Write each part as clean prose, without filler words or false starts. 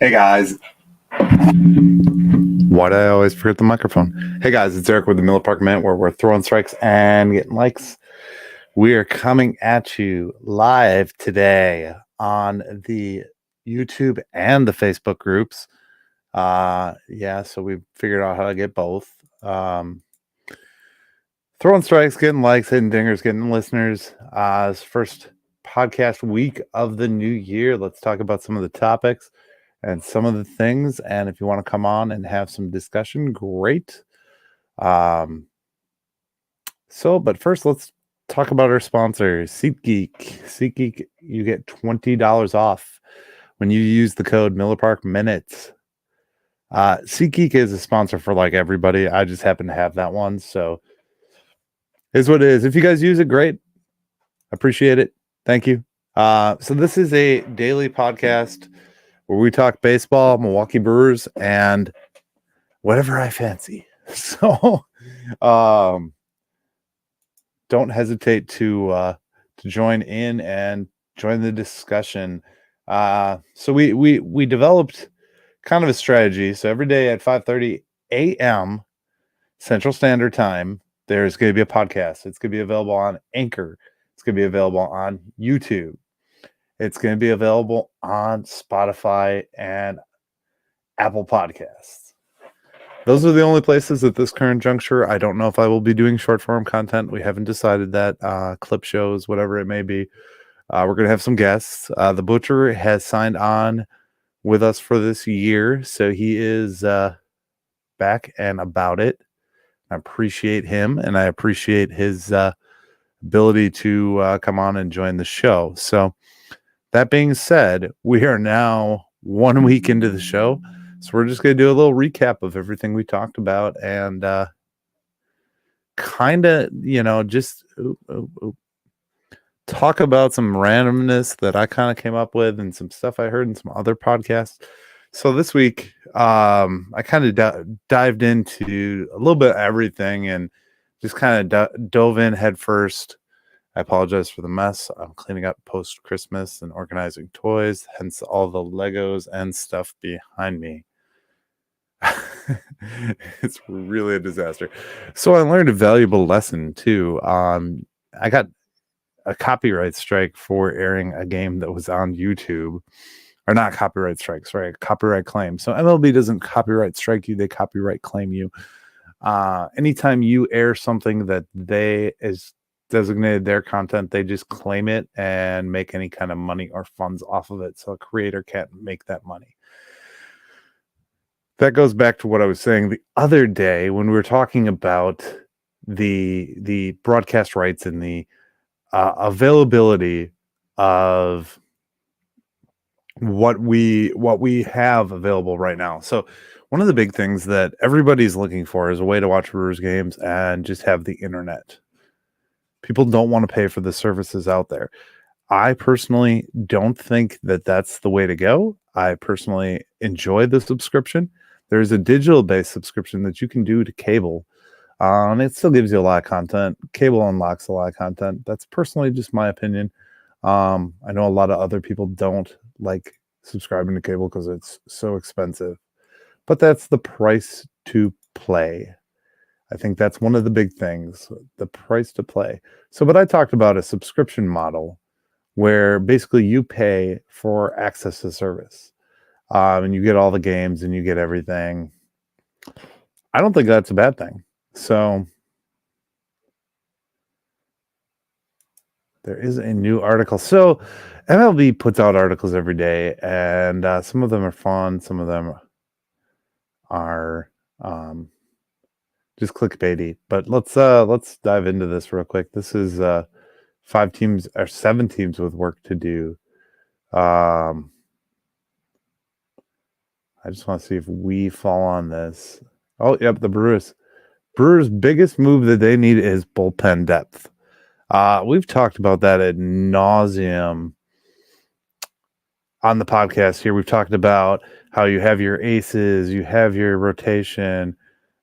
Hey guys. Why do I always forget the microphone? Hey guys, it's Eric with the Miller Park Mint, where we're throwing strikes and getting likes. We are coming at you live today on the YouTube and the Facebook groups. So we figured out how to get both. Throwing strikes, getting likes, hitting dingers, getting listeners. It's first podcast week of the new year. Let's talk about some of the topics and some of the things. And if you want to come on and have some discussion, great. But first, let's talk about our sponsor, SeatGeek. SeatGeek, you get $20 off when you use the code Miller Park Minutes. SeatGeek is a sponsor for like everybody. I just happen to have that one, so is what it is. If you guys use it, great. Appreciate it. Thank you. So this is a daily podcast where we talk baseball, Milwaukee Brewers, and whatever I fancy. So don't hesitate to join in and join the discussion. So we developed kind of a strategy. So every day at 5:30 a.m. Central Standard Time, there's going to be a podcast. It's going to be available on Anchor. It's going to be available on YouTube. It's going to be available on Spotify and Apple Podcasts. Those are the only places at this current juncture. I don't know if I will be doing short form content. We haven't decided that. Clip shows, whatever it may be. We're going to have some guests. The Butcher has signed on with us for this year, so he is back and about it. I appreciate him, and I appreciate his ability to come on and join the show. So that being said, we are now 1 week into the show. So we're just going to do a little recap of everything we talked about and kind of, just talk about some randomness that I kind of came up with and some stuff I heard in some other podcasts. So this week, I kind of dived into a little bit of everything and just kind of dove in head first. I apologize for the mess. I'm cleaning up post-Christmas and organizing toys, hence all the Legos and stuff behind me. It's really a disaster. So I learned a valuable lesson too. I got a copyright strike for airing a game that was on YouTube. Or not copyright strikes, right? Copyright claim. So MLB doesn't copyright strike you, they copyright claim you. Anytime you air something that they is designated their content, they just claim it and make any kind of money or funds off of it. So a creator can't make that money. That goes back to what I was saying the other day when we were talking about the broadcast rights and the availability of what we have available right now. So one of the big things that everybody's looking for is a way to watch Brewers games and just have the internet. People don't want to pay for the services out there. I personally don't think that that's the way to go. I personally enjoy the subscription. There's a digital-based subscription that you can do to cable. It still gives you a lot of content. Cable unlocks a lot of content. That's personally just my opinion. I know a lot of other people don't like subscribing to cable because it's so expensive. But that's the price to play. I think that's one of the big things, the price to play. So, but I talked about a subscription model where basically you pay for access to service. And you get all the games and you get everything. I don't think that's a bad thing. So there is a new article. So MLB puts out articles every day, and some of them are fun. Some of them are just clickbaity. But let's dive into this real quick. This is 7 teams with work to do. I just want to see if we fall on this. Oh, yep, the Brewers. Brewers' biggest move that they need is bullpen depth. We've talked about that ad nauseum on the podcast here. We've talked about how you have your aces, you have your rotation.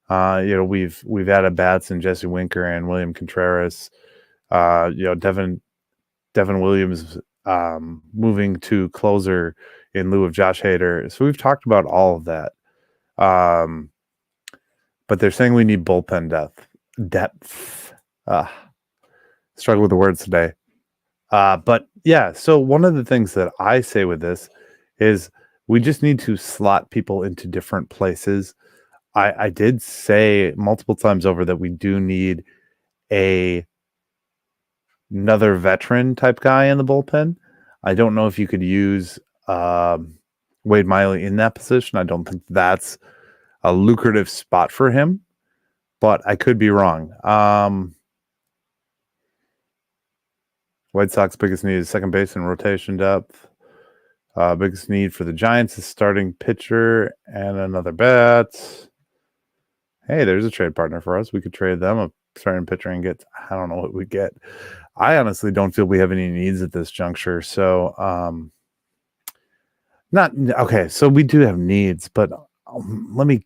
We've added bats in Jesse Winker and William Contreras. Devin Williams moving to closer. in lieu of Josh Hader. So we've talked about all of that. But they're saying we need bullpen depth. Struggle with the words today. But yeah, so one of the things that I say with this is we just need to slot people into different places. I did say multiple times over that we do need another veteran type guy in the bullpen. I don't know if you could use Wade Miley in that position. I don't think that's a lucrative spot for him, but I could be wrong. White Sox biggest need is second base and rotation depth. Biggest need for the Giants is starting pitcher and another bat. Hey, there's a trade partner for us. We could trade them a starting pitcher and get, I don't know what we get. I honestly don't feel we have any needs at this juncture. So, so we do have needs, but let me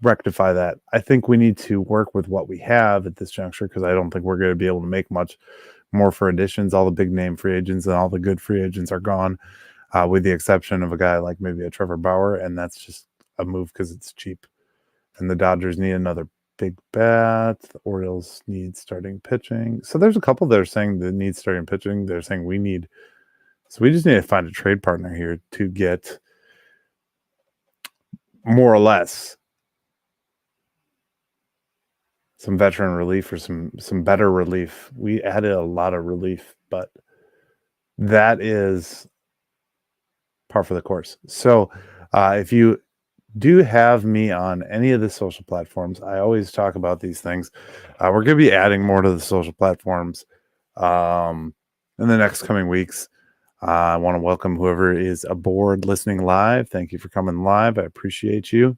rectify that. I think we need to work with what we have at this juncture because I don't think we're going to be able to make much more for additions. All the big name free agents and all the good free agents are gone, with the exception of a guy like maybe a Trevor Bauer, and that's just a move because it's cheap. And the Dodgers need another big bat. The Orioles need starting pitching. So there's a couple that are saying that need starting pitching. They're saying we need. So we just need to find a trade partner here to get more or less some veteran relief or some better relief. We added a lot of relief, but that is par for the course. So if you do have me on any of the social platforms, I always talk about these things. We're going to be adding more to the social platforms in the next coming weeks. I want to welcome whoever is aboard listening live. Thank you for coming live. I appreciate you.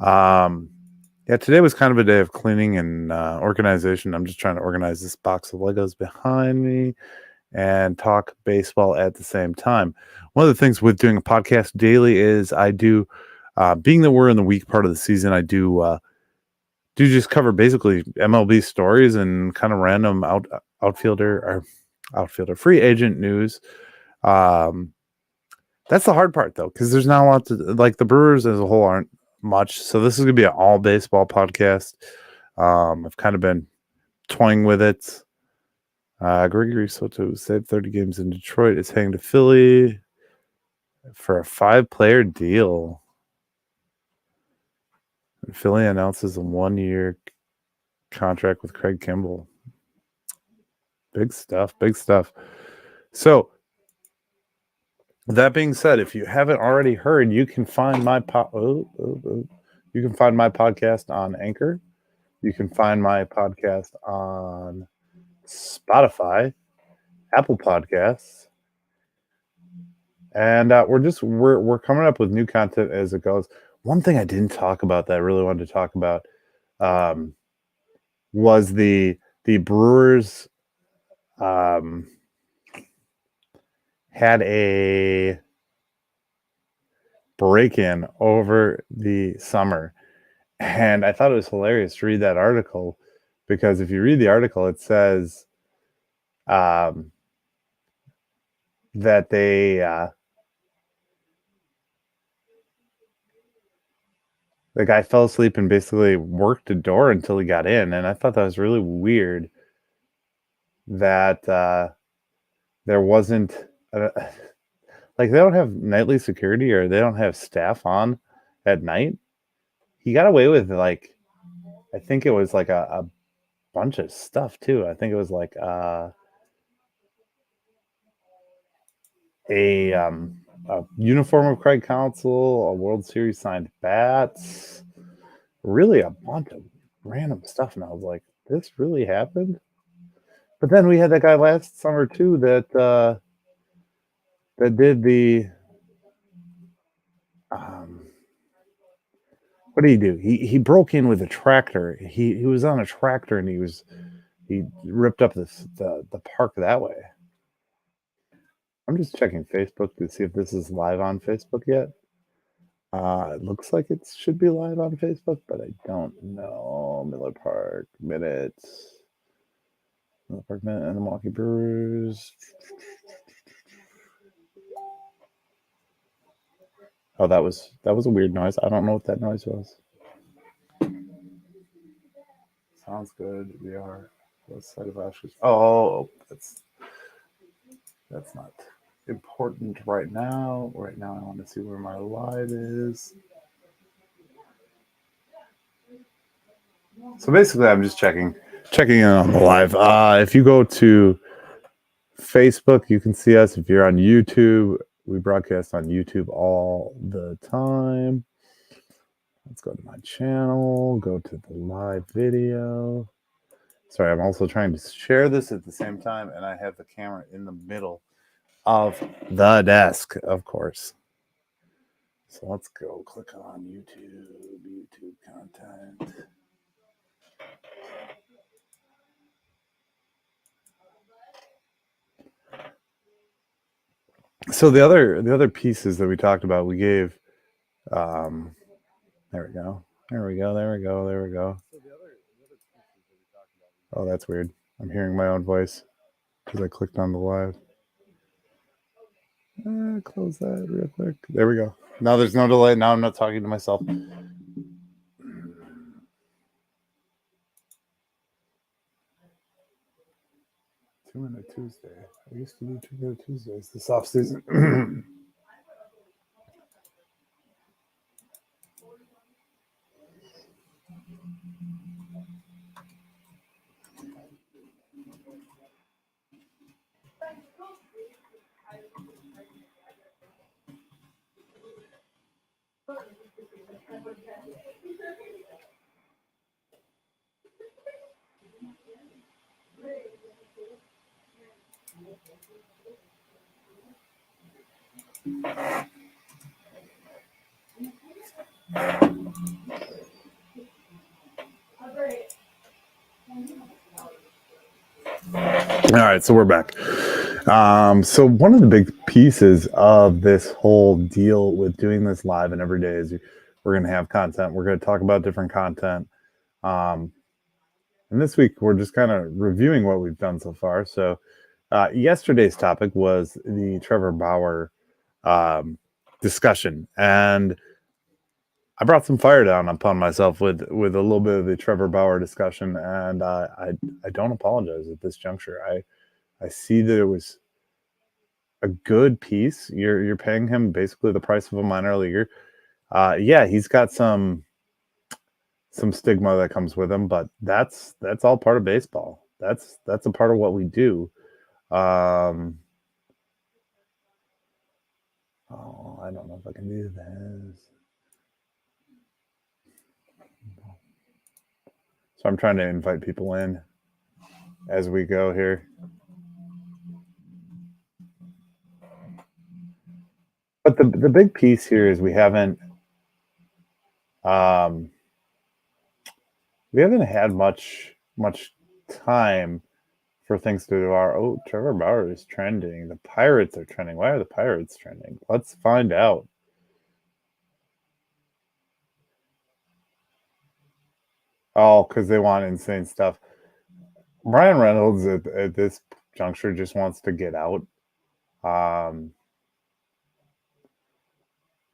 Yeah, today was kind of a day of cleaning and organization. I'm just trying to organize this box of Legos behind me and talk baseball at the same time. One of the things with doing a podcast daily is I do, being that we're in the weak part of the season, I do just cover basically MLB stories and kind of random outfielder free agent news. That's the hard part though, because there's not a lot to, like, the Brewers as a whole aren't much. So this is going to be an all baseball podcast. I've kind of been toying with it. Gregory Soto saved 30 games in Detroit. Is heading to Philly for a 5-player deal. And Philly announces a 1-year contract with Craig Kimbrell. Big stuff. So, that being said, if you haven't already heard, you can find my you can find my podcast on Anchor. You can find my podcast on Spotify, Apple Podcasts, and we're coming up with new content as it goes. One thing I didn't talk about that I really wanted to talk about was the Brewers had a break-in over the summer, and I thought it was hilarious to read that article, because if you read the article, it says that the guy fell asleep and basically worked the door until he got in, and I thought that was really weird that there wasn't like, they don't have nightly security, or they don't have staff on at night. He got away with, like, I think it was like a bunch of stuff too. I think it was like a uniform of Craig Counsell, a World Series signed bats, really a bunch of random stuff. And I was like, this really happened? But then we had that guy last summer too that did the what did he do? He broke in with a tractor. He was on a tractor and he ripped up the park that way. I'm just checking Facebook to see if this is live on Facebook yet. It looks like it should be live on Facebook, but I don't know. Miller Park minutes. Miller Park minute and the Milwaukee Brewers. Oh, that was a weird noise. I don't know what that noise was. Sounds good. We are west side of Ashes. Oh, that's not important right now. Right now, I want to see where my live is. So basically, I'm just checking in on the live. If you go to Facebook, you can see us. If you're on YouTube, we broadcast on YouTube all the time. Let's go to my channel, go to the live video. Sorry, I'm also trying to share this at the same time, and I have the camera in the middle of the desk, of course. So let's go click on YouTube content. So the other pieces that we talked about, we gave there we go. There we go. Oh, that's weird. I'm hearing my own voice because I clicked on the live. Close that real quick. There we go. Now there's no delay. Now I'm not talking to myself. Two-Minute Tuesday. I used to do Two-Minute Tuesdays this off season. All right, so we're back. So one of the big pieces of this whole deal with doing this live and every day is we're going to have content. We're going to talk about different content. And this week we're just kind of reviewing what we've done so far. So yesterday's topic was the Trevor Bauer discussion, and I brought some fire down upon myself with a little bit of the Trevor Bauer discussion, and I don't apologize at this juncture. I see that it was a good piece. You're paying him basically the price of a minor leaguer. Yeah, he's got some stigma that comes with him, but that's all part of baseball. That's a part of what we do. Oh, I don't know if I can do this. So I'm trying to invite people in as we go here. But the big piece here is we haven't had much time for things to do. Trevor Bauer is trending. The Pirates are trending. Why are the Pirates trending? Let's find out. Oh, because they want insane stuff. Ryan Reynolds at this juncture just wants to get out.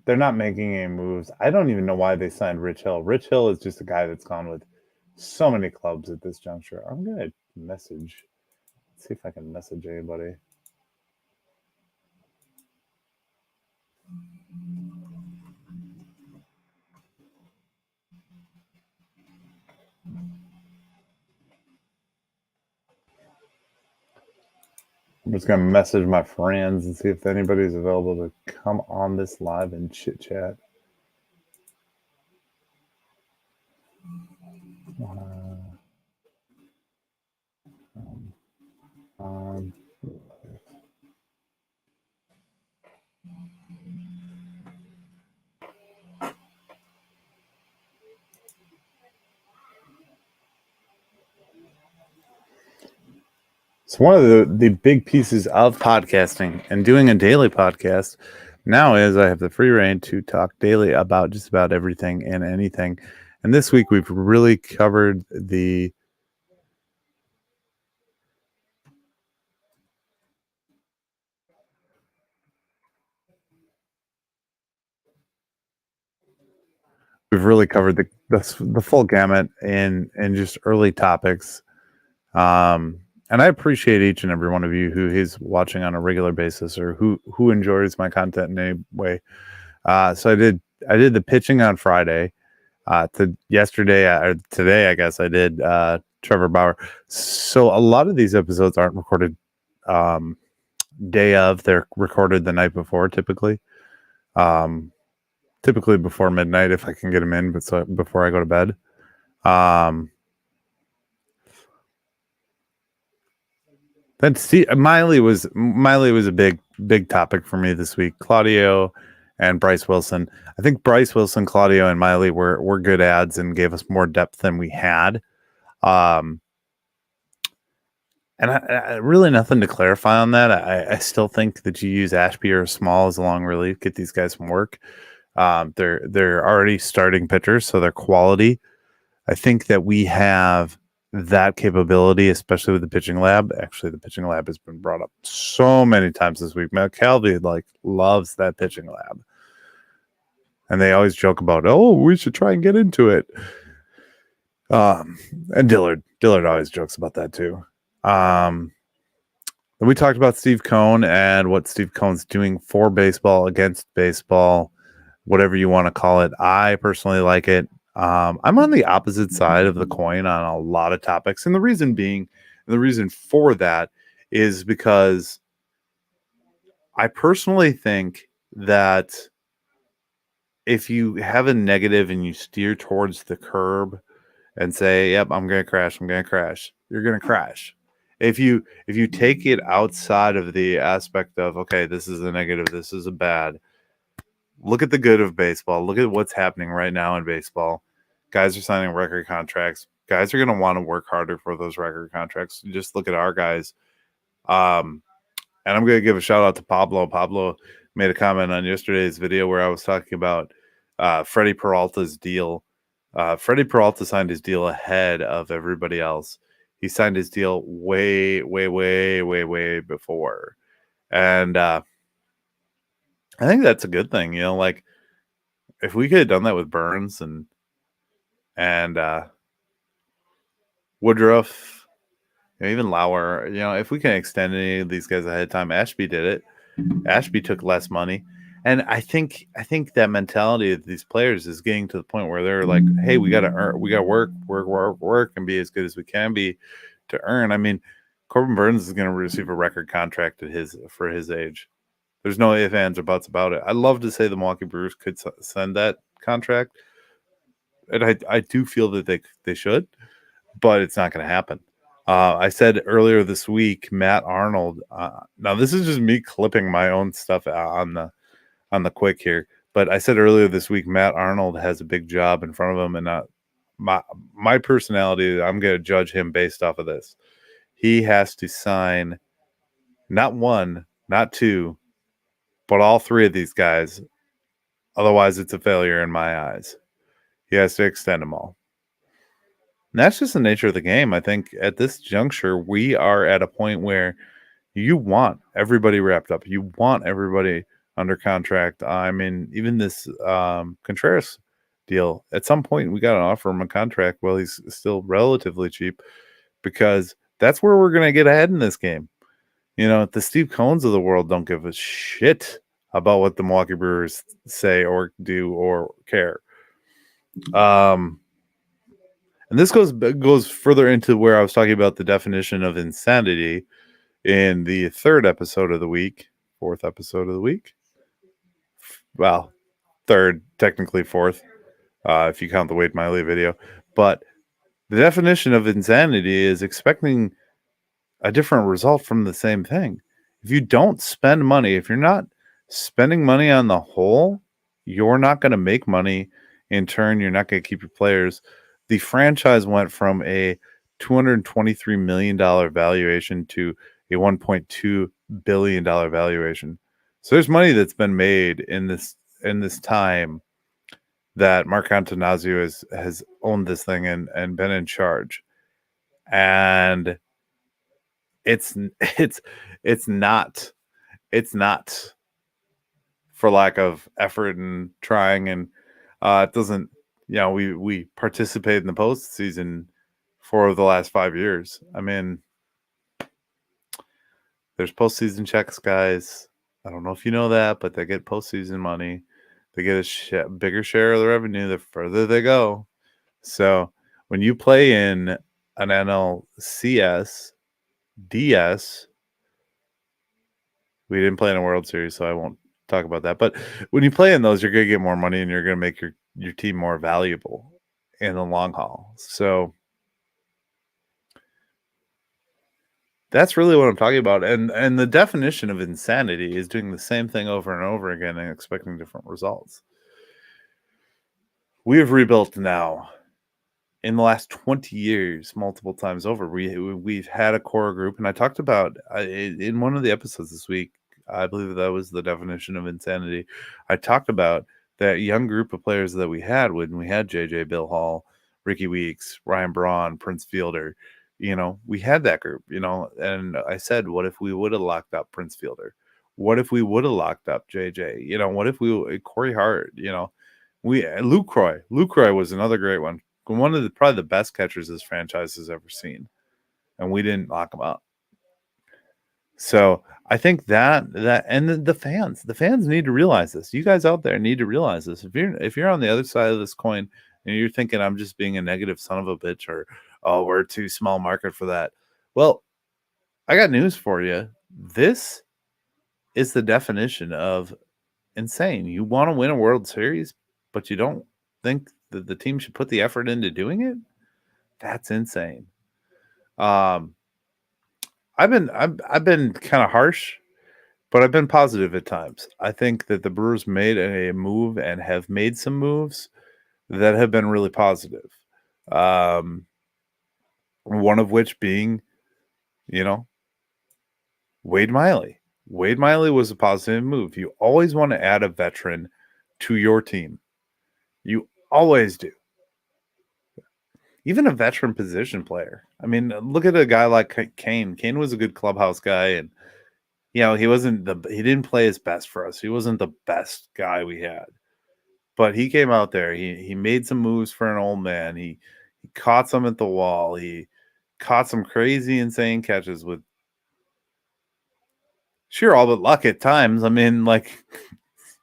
They're not making any moves. I don't even know why they signed Rich Hill. Rich Hill is just a guy that's gone with so many clubs at this juncture. I'm gonna message. Let's see if I can message anybody. I'm just gonna message my friends and see if anybody's available to come on this live and chit chat. So one of the big pieces of podcasting and doing a daily podcast now is I have the free reign to talk daily about just about everything and anything. And this week we've really covered the we've really covered the full gamut in just early topics. And I appreciate each and every one of you who is watching on a regular basis or who enjoys my content in any way. So I did the pitching on Friday. Yesterday or today, I guess I did Trevor Bauer. So a lot of these episodes aren't recorded day of; they're recorded the night before, typically. Typically before midnight if I can get them in, but so before I go to bed. Then Miley was a big topic for me this week. Claudio and Bryce Wilson. I think Bryce Wilson, Claudio, and Miley were good ads and gave us more depth than we had. And I really nothing to clarify on that. I still think that you use Ashby or Small as a long relief, get these guys some work. They're already starting pitchers, so they're quality. I think that we have that capability, especially with the pitching lab. Actually, the pitching lab has been brought up so many times this week. Matt Calvi loves that pitching lab, and they always joke about, "Oh, we should try and get into it." And Dillard always jokes about that too. We talked about Steve Cohn and what Steve Cohn's doing for baseball, against baseball, whatever you want to call it. I personally like it. I'm on the opposite side of the coin on a lot of topics. And the reason for that is because I personally think that if you have a negative and you steer towards the curb and say, yep, I'm going to crash, you're going to crash. If you take it outside of the aspect of, okay, this is a negative, this is a bad, look at the good of baseball. Look at what's happening right now in baseball. Guys are signing record contracts. Guys are going to want to work harder for those record contracts. Just look at our guys. And I'm going to give a shout out to Pablo. Pablo made a comment on yesterday's video where I was talking about Freddie Peralta's deal. Freddie Peralta signed his deal ahead of everybody else. He signed his deal way before. And I think that's a good thing. Like if we could have done that with Burns and Woodruff, even Lauer, if we can extend any of these guys ahead of time. Ashby did it. Ashby took less money. And I think that mentality of these players is getting to the point where they're like, hey, we got to earn, we got to work and be as good as we can be to earn. I mean, Corbin Burns is going to receive a record contract for his age. There's no ifs, ands, or buts about it. I'd love to say the Milwaukee Brewers could send that contract. And I do feel that they should, but it's not going to happen. I said earlier this week, Matt Arnold. Now this is just me clipping my own stuff on the quick here, but I said earlier this week, Matt Arnold has a big job in front of him, and my personality, I'm going to judge him based off of this. He has to sign not one, not two, but all three of these guys. Otherwise, it's a failure in my eyes. He has to extend them all. And that's just the nature of the game. I think at this juncture, we are at a point where you want everybody wrapped up. You want everybody under contract. I mean, even this Contreras deal, at some point we got to offer him a contract while he's still relatively cheap, because that's where we're going to get ahead in this game. The Steve Cohns of the world don't give a shit about what the Milwaukee Brewers say or do or care. And this goes further into where I was talking about the definition of insanity in the fourth episode of the week. Well, third, technically fourth, if you count the Wade Miley video. But the definition of insanity is expecting a different result from the same thing. If you don't spend money, if you're not spending money on the whole, you're not going to make money. In turn, you're not going to keep your players. The franchise went from a $223 million valuation to a $1.2 billion valuation. So there's money that's been made in this time that Mark Antanasio has owned this thing and been in charge. And it's not for lack of effort and trying, and it doesn't we participated in the postseason for the last 5 years. I mean, there's postseason checks, guys. I don't know if you know that, but they get postseason money. They get a bigger share of the revenue the further they go. So when you play in an NLCS, DS, we didn't play in a World Series, so I won't talk about that. But when you play in those, you're going to get more money and you're going to make your team more valuable in the long haul. So that's really what I'm talking about. And the definition of insanity is doing the same thing over and over again and expecting different results. We have rebuilt now in the last 20 years multiple times over. We've had a core group, and I talked about in one of the episodes this week, I believe that was the definition of insanity. I talked about that young group of players that we had when we had JJ, Bill Hall, Ricky Weeks, Ryan Braun, Prince Fielder. We had that group, and I said, what if we would have locked up Prince Fielder? What if we would have locked up JJ? What if Corey Hart, Luke Croy. Luke Croy was another great one. One of probably the best catchers this franchise has ever seen, and we didn't lock him up. So I think that and the fans need to realize this. You guys out there need to realize this. If you're on the other side of this coin and you're thinking I'm just being a negative son of a bitch, or we're too small market for that, well, I got news for you. This is the definition of insane. You want to win a World Series, but you don't think that the team should put the effort into doing it? That's insane. I've been kind of harsh, but I've been positive at times. I think that the Brewers made a move and have made some moves that have been really positive. One of which being, Wade Miley. Wade Miley was a positive move. You always want to add a veteran to your team. You always do. Even a veteran position player. I mean, look at a guy like Kane. Kane was a good clubhouse guy, and he didn't play his best for us. He wasn't the best guy we had. But he came out there. He made some moves for an old man. He caught some at the wall. He caught some crazy, insane catches with sure all but luck at times. I mean,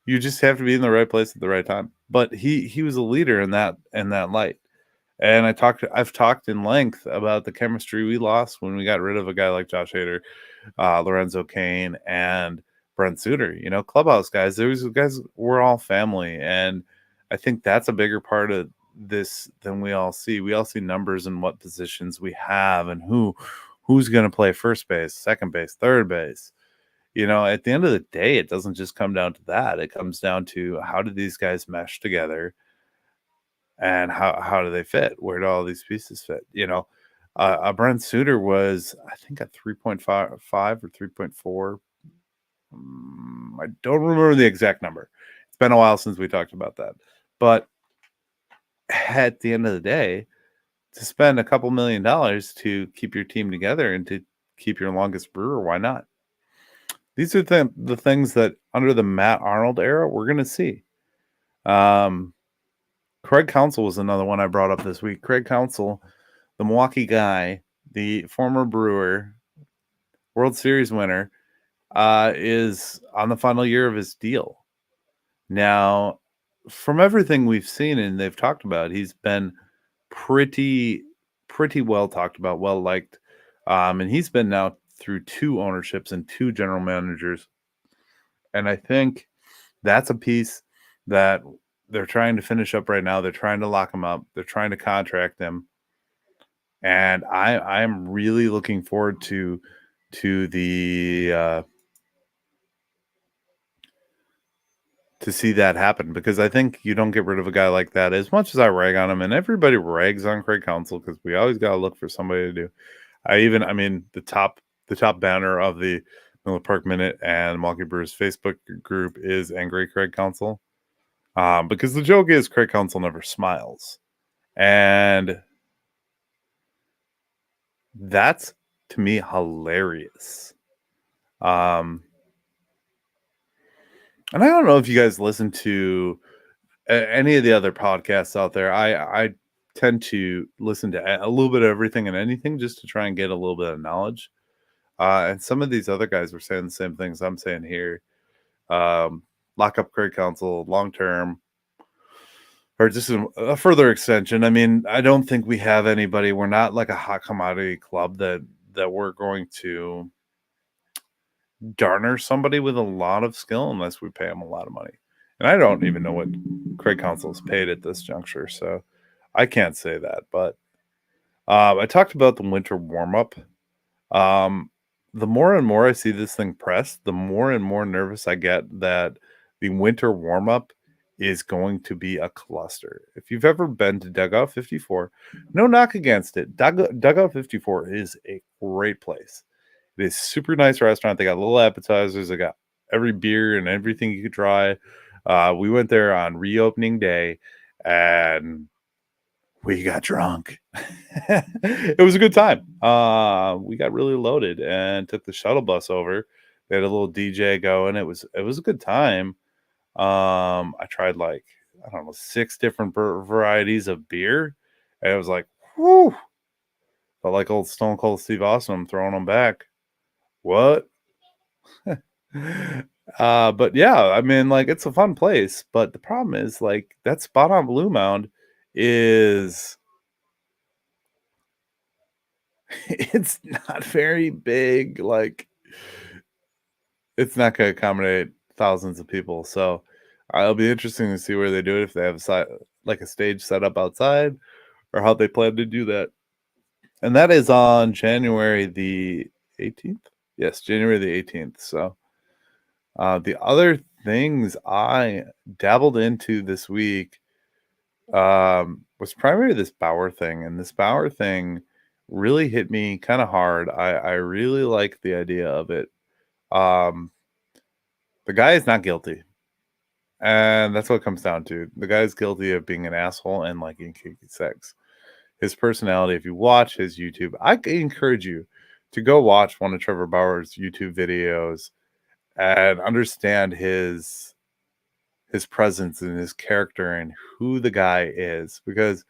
you just have to be in the right place at the right time. But he was a leader in that light. And I've talked in length about the chemistry we lost when we got rid of a guy like Josh Hader, Lorenzo Cain, and Brent Suter. Clubhouse guys. Those guys were all family, and I think that's a bigger part of this than we all see. We all see numbers and what positions we have and who's going to play first base, second base, third base. At the end of the day, it doesn't just come down to that. It comes down to how do these guys mesh together. And how do they fit? Where do all these pieces fit? Brent Suter was, I think, at 3.5 or 3.4. I don't remember the exact number. It's been a while since we talked about that. But at the end of the day, to spend a couple $1 million to keep your team together and to keep your longest brewer, why not? These are the things that under the Matt Arnold era, we're going to see. Craig Counsell was another one I brought up this week. Craig Counsell, the Milwaukee guy, the former Brewer, World Series winner, is on the final year of his deal. Now, from everything we've seen and they've talked about, he's been pretty well talked about, well liked, and he's been now through 2 ownerships and 2 general managers. And I think that's a piece that they're trying to finish up right now. They're trying to lock him up. They're trying to contract him. And I'm really looking forward to the to see that happen, because I think you don't get rid of a guy like that. As much as I rag on him, and everybody rags on Craig Counsell because we always got to look for somebody to do. The top banner of the Miller Park Minute and Milwaukee Brewers Facebook group is Angry Craig Counsell. Because the joke is Craig Counsell never smiles. And that's, to me, hilarious. And I don't know if you guys listen to any of the other podcasts out there, I tend to listen to a little bit of everything and anything just to try and get a little bit of knowledge. And some of these other guys were saying the same things I'm saying here. Lock up Craig Council long term, or just a further extension. I mean, I don't think we have anybody. We're not like a hot commodity club that we're going to garner somebody with a lot of skill unless we pay them a lot of money. And I don't even know what Craig Council is paid at this juncture, so I can't say that. But I talked about the winter warm up. The more and more I see this thing pressed, the more and more nervous I get that the winter warm up is going to be a cluster. If you've ever been to Dugout 54, no knock against it. Dugout 54 is a great place. It is super nice restaurant. They got little appetizers. They got every beer and everything you could try. We went there on reopening day and we got drunk. It was a good time. We got really loaded and took the shuttle bus over. They had a little DJ going. It was a good time. I tried like, I don't know, 6 different varieties of beer. And it was like, whoo. Felt like old Stone Cold Steve Austin throwing them back. What? But yeah, I mean, like, it's a fun place. But the problem is, like, that spot on Blue Mound is it's not very big. Like, it's not going to accommodate thousands of people. So it'll be interesting to see where they do it, if they have a stage set up outside, or how they plan to do that. And that is on January the 18th. Yes, January the 18th. So the other things I dabbled into this week was primarily this Bauer thing. And this Bauer thing really hit me kind of hard. I really like the idea of it. The guy is not guilty. And that's what it comes down to. The guy is guilty of being an asshole and liking kinky sex. His personality, if you watch his YouTube, I encourage you to go watch one of Trevor Bauer's YouTube videos and understand his presence and his character and who the guy is, because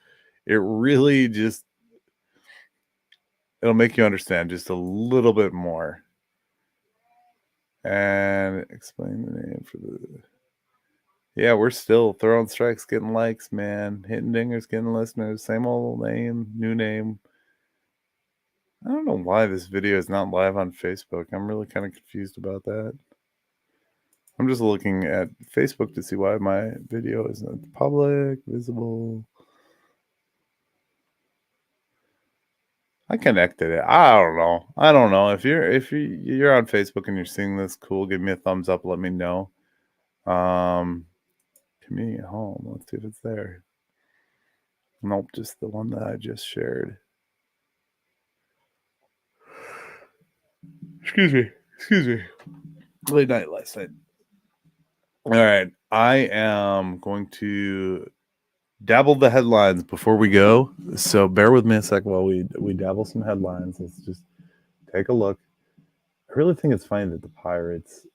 it really just, it'll make you understand just a little bit more. And explain the name for the... Yeah, we're still throwing strikes, getting likes, man. Hitting dingers, getting listeners. Same old name, new name. I don't know why this video is not live on Facebook. I'm really kind of confused about that. I'm just looking at Facebook to see why my video isn't public, visible. I connected it. I don't know. If you're on Facebook and you're seeing this, cool. Give me a thumbs up. Let me know. Community at home. Let's see if it's there. Nope, just the one that I just shared. Excuse me. Late night last night. All right. I am going to dabble the headlines before we go. So bear with me a sec while we dabble some headlines. Let's just take a look. I really think it's funny that the Pirates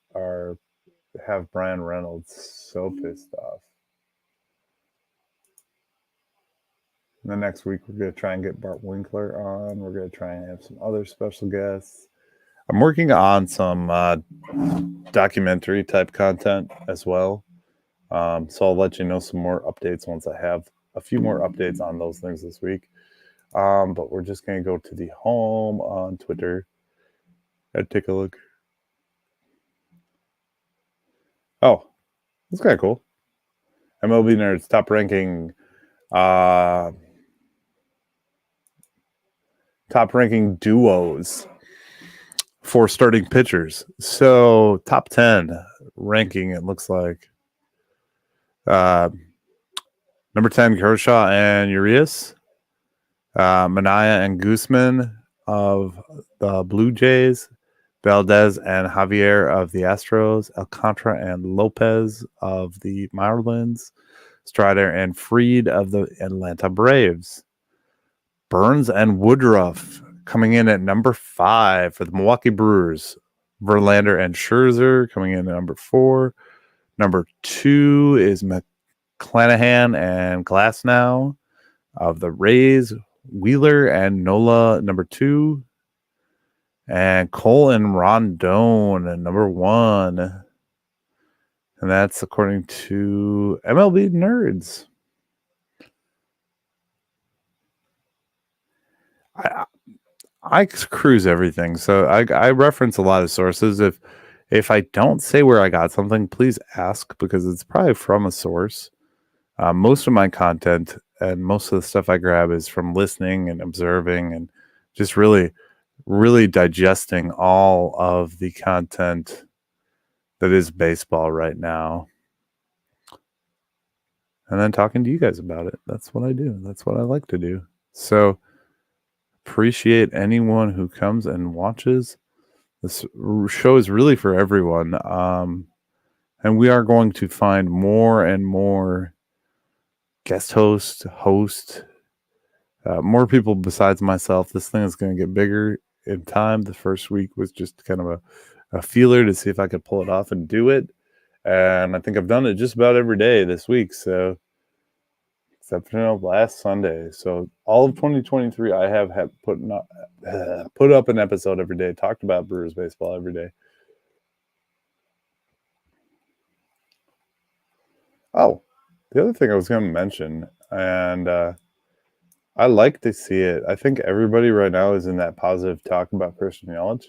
have Brian Reynolds so pissed off. And the next week, we're going to try and get Bart Winkler on. We're going to try and have some other special guests. I'm working on some documentary type content as well. So I'll let you know some more updates once I have a few more updates on those things this week. But we're just going to go to the home on Twitter and take a look. Oh, that's kind of cool. MLB Nerds top ranking duos for starting pitchers. So top 10 ranking, it looks like number 10 Kershaw and Urias, Minaya and Guzman of the Blue Jays, Valdez and Javier of the Astros, Alcantara and Lopez of the Marlins, Strider and Fried of the Atlanta Braves, Burns and Woodruff coming in at number 5 for the Milwaukee Brewers, Verlander and Scherzer coming in at number 4. Number 2 is Clanahan and Glasnow of the Rays, Wheeler and Nola number 2, and Cole and Rondon at number 1. And that's according to MLB Nerds. I cruise everything, so I reference a lot of sources. If I don't say where I got something, please ask, because it's probably from a source. Most of my content and most of the stuff I grab is from listening and observing and just really, really digesting all of the content that is baseball right now. And then talking to you guys about it. That's what I do. That's what I like to do. So appreciate anyone who comes and watches. This show is really for everyone. And we are going to find more and more guest hosts, more people besides myself. This thing is going to get bigger in time. The first week was just kind of a feeler to see if I could pull it off and do it. And I think I've done it just about every day this week. So, except for last Sunday. So all of 2023, I have put up an episode every day, talked about Brewers baseball every day. Oh, the other thing I was going to mention, and I like to see it. I think everybody right now is in that positive talk about Christian Yelich,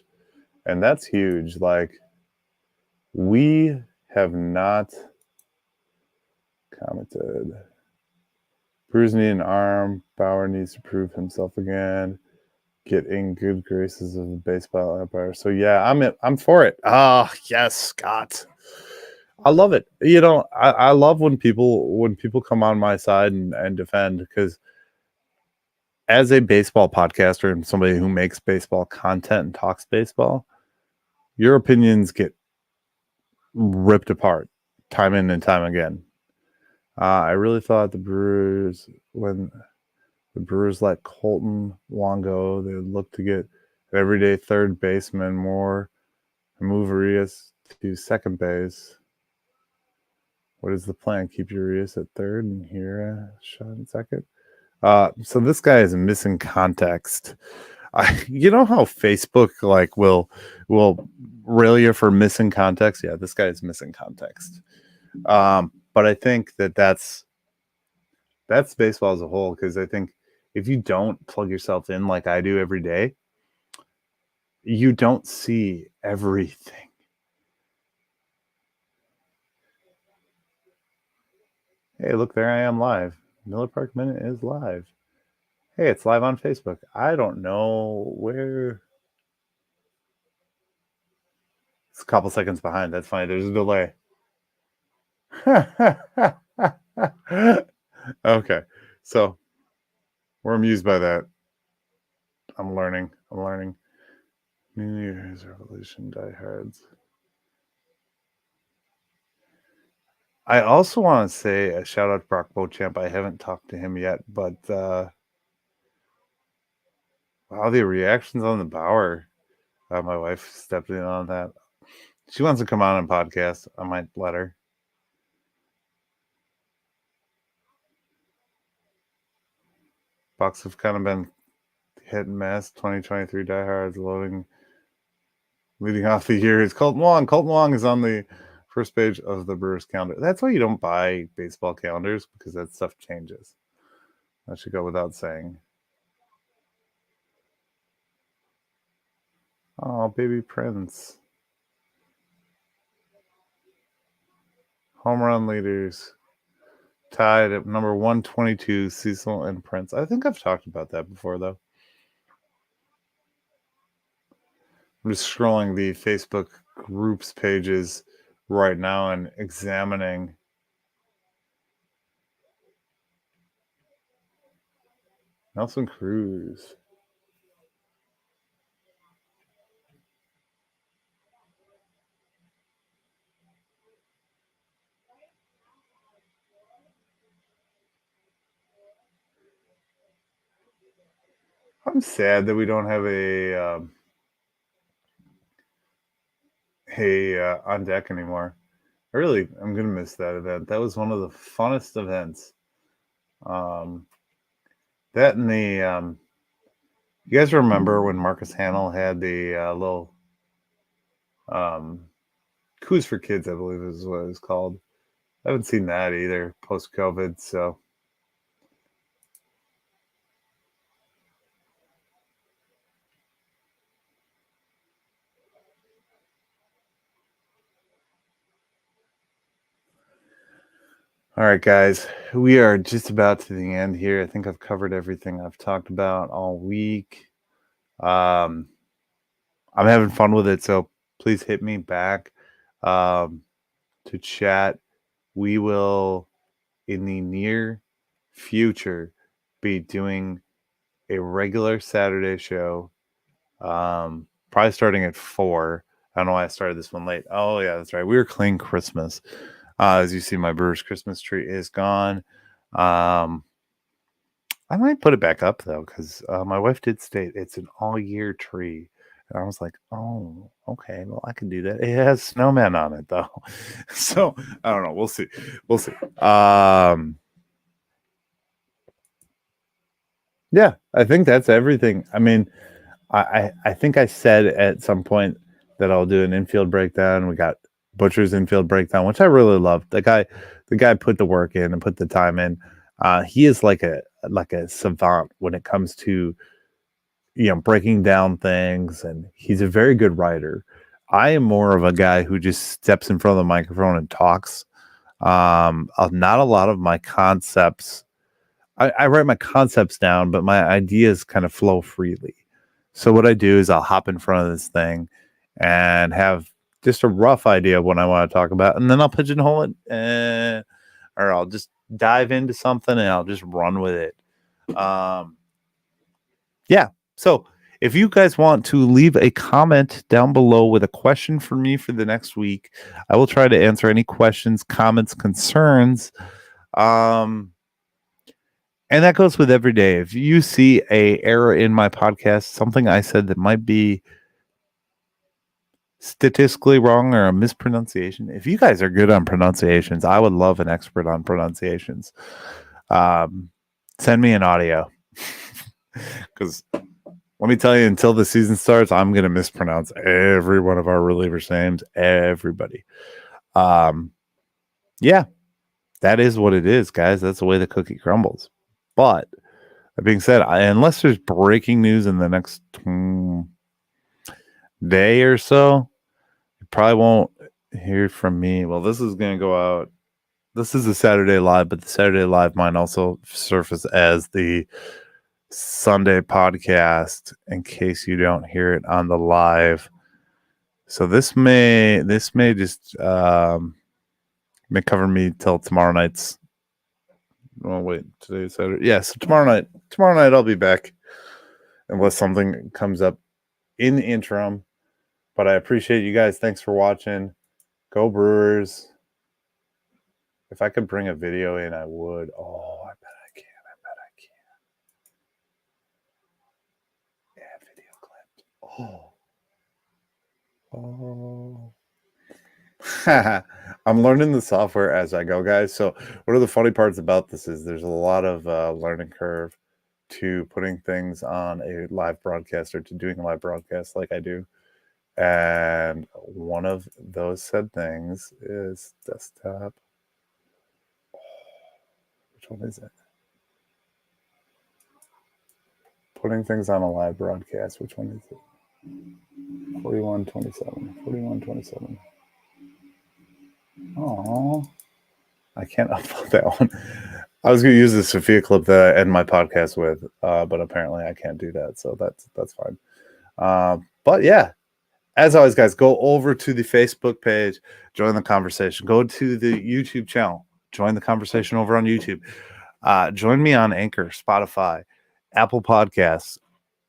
and that's huge. Like, we have not commented. Brewers need an arm. Bauer needs to prove himself again. Get in good graces of the baseball empire. So yeah, I'm for it. Ah, yes, Scott. I love it. I love when people come on my side and defend, because as a baseball podcaster and somebody who makes baseball content and talks baseball, your opinions get ripped apart time in and time again. I really thought when the Brewers let Colton Wong go, they would look to get an everyday third baseman more and move Urias to second base. What is the plan? Keep Urias at third and here a shot in second? So this guy is missing context. You know how Facebook will rail you for missing context? Yeah, this guy is missing context. But I think that's baseball as a whole, because I think if you don't plug yourself in like I do every day, you don't see everything. Hey, look, there I am live. Miller Park Minute is live. Hey, it's live on Facebook. I don't know where. It's a couple seconds behind. That's fine. There's a delay. Okay. So we're amused by that. I'm learning. New Year's Revolution diehards. I also want to say a shout out to Brock Beauchamp. I haven't talked to him yet, but wow, the reactions on the Bauer. My wife stepped in on that. She wants to come on and podcast. I might let her. Bucks have kind of been hit and miss. 2023 diehards leading off the year is Colton Wong. Colton Wong is on the first page of the Brewers calendar. That's why you don't buy baseball calendars, because that stuff changes. That should go without saying. Oh, baby Prince. Home run leaders. Tied at number 122, Cecil and Prince. I think I've talked about that before, though. I'm just scrolling the Facebook groups pages right now and examining. Nelson Cruz. I'm sad that we don't have a on deck anymore. I'm gonna miss that event. That was one of the funnest events. Um, that and the you guys remember when Marcus Hamill had the little um, Coups for Kids, I believe is what it was called. I haven't seen that either post COVID. So all right, guys, we are just about to the end here. I think I've covered everything I've talked about all week. Um, I'm having fun with it, so please hit me back um, to chat. We will, in the near future, be doing a regular Saturday show. Probably starting at 4. I don't know why I started this one late. Oh yeah, that's right. We were clean Christmas. As you see, my Brewers Christmas tree is gone. I might put it back up though, because my wife did state it's an all-year tree. And I was like, oh, okay, well, I can do that. It has snowman on it though. So I don't know. We'll see. We'll see. Yeah, I think that's everything. I mean, I think I said at some point that I'll do an infield breakdown. We got Butcher's infield breakdown, which I really loved. The guy put the work in and put the time in. He is like a savant when it comes to breaking down things, and he's a very good writer. I am more of a guy who just steps in front of the microphone and talks. Not a lot of my concepts. I write my concepts down, but my ideas kind of flow freely. So what I do is I'll hop in front of this thing and have just a rough idea of what I want to talk about, and then I'll pigeonhole it, or I'll just dive into something and I'll just run with it. Yeah. So if you guys want to leave a comment down below with a question for me for the next week, I will try to answer any questions, comments, concerns. And that goes with every day. If you see a error in my podcast, something I said that might be statistically wrong or a mispronunciation, if you guys are good on pronunciations, I would love an expert on pronunciations. Send me an audio. Because let me tell you, until the season starts, I'm going to mispronounce every one of our relievers' names. Everybody. Yeah, that is what it is, guys. That's the way the cookie crumbles. But that being said, unless there's breaking news in the next day or so, you probably won't hear from me. Well, this is going to go out. This is a Saturday Live, but the Saturday Live might also surface as the Sunday podcast in case you don't hear it on the live. So this may just may cover me till tomorrow night's. Oh wait, today's Saturday. Yeah, so tomorrow night I'll be back unless something comes up in the interim. But I appreciate you guys. Thanks for watching. Go Brewers. If I could bring a video in, I would. Oh, I bet I can. Yeah, video clip. Oh. I'm learning the software as I go, guys. So one of the funny parts about this is there's a lot of learning curve to putting things on a live broadcast or to doing a live broadcast like I do. And one of those said things is desktop. Which one is it? Putting things on a live broadcast. Which one is it? 4127. Oh, I can't upload that one. I was going to use the Sophia clip that I end my podcast with, but apparently I can't do that, so that's fine. But yeah, as always, guys, go over to the Facebook page, join the conversation. Go to the YouTube channel, join the conversation over on YouTube. Join me on Anchor, Spotify, Apple Podcasts,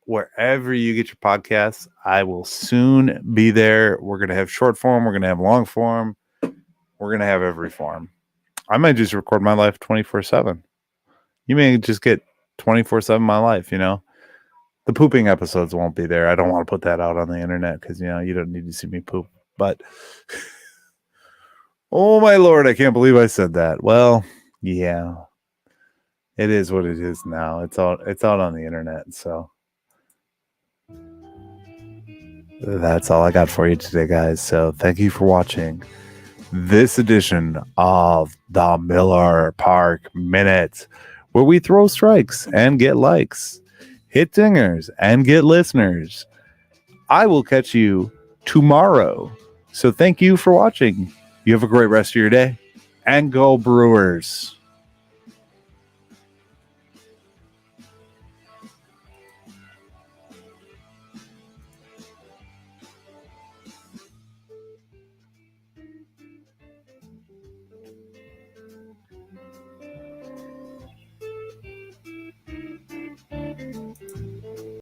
wherever you get your podcasts. I will soon be there. We're going to have short form. We're going to have long form. We're going to have every form. I might just record my life 24/7. You may just get 24/7 my life, The pooping episodes won't be there. I don't want to put that out on the internet because, you don't need to see me poop. But Oh my Lord, I can't believe I said that. Well, yeah. It is what it is now. It's out on the internet, so that's all I got for you today, guys. So thank you for watching this edition of the Miller Park Minute, where we throw strikes and get likes, hit dingers and get listeners. I will catch you tomorrow. So thank you for watching. You have a great rest of your day, and go Brewers.